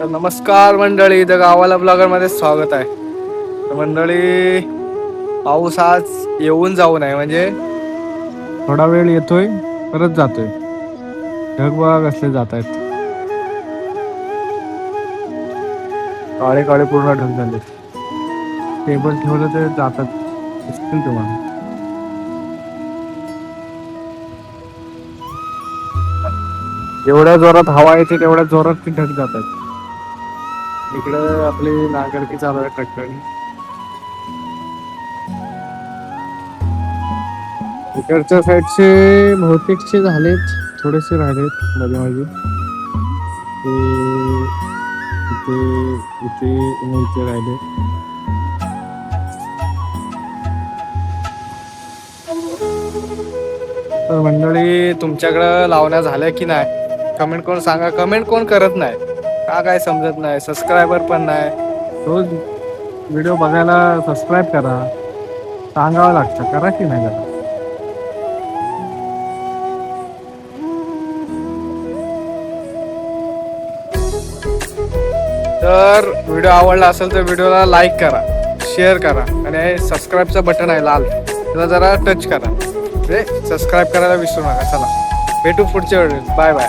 तर नमस्कार मंडळी, द गावाला ब्लॉगर मध्ये स्वागत आहे. तर मंडळी, पाऊस आज येऊन जाऊ नये म्हणजे थोडा वेळ येतोय परत जातोय. ढग बघा कसले जात आहेत, काळे काळे पूर्ण ढग झाले. टेबल ठेवलं तर जातात, दिसतील तुम्हाला. जेवढ्या जोरात हवा येते तेवढ्या जोरात ती ढग जातात. इकडे आपली नांगरती चालू आहे ट्रॅक्टरने. इकडच्या साईडचे बहुतेकचे झालेत, थोडेसे राहिलेत मध्ये मध्ये. ते इथे इथे आणि इथे राहिले. तर मंडळी, तुमच्याकडं लावण्या झाल्या की नाही कमेंट करून सांगा. कमेंट कोण करत नाही का काय समजत नाही. सबस्क्रायबर पण नाही. रोज व्हिडिओ बघायला सबस्क्राईब करा, सांगावं लागतं, करा की नाही करा. तर व्हिडिओ आवडला असेल तर व्हिडिओला लाईक करा, शेअर करा आणि सबस्क्राईबचं बटन आहे लाल, त्याला जरा टच करा. म्हणजे सबस्क्राईब करायला विसरू नका. चला, भेटू पुढच्या वेळेस. Bye bye.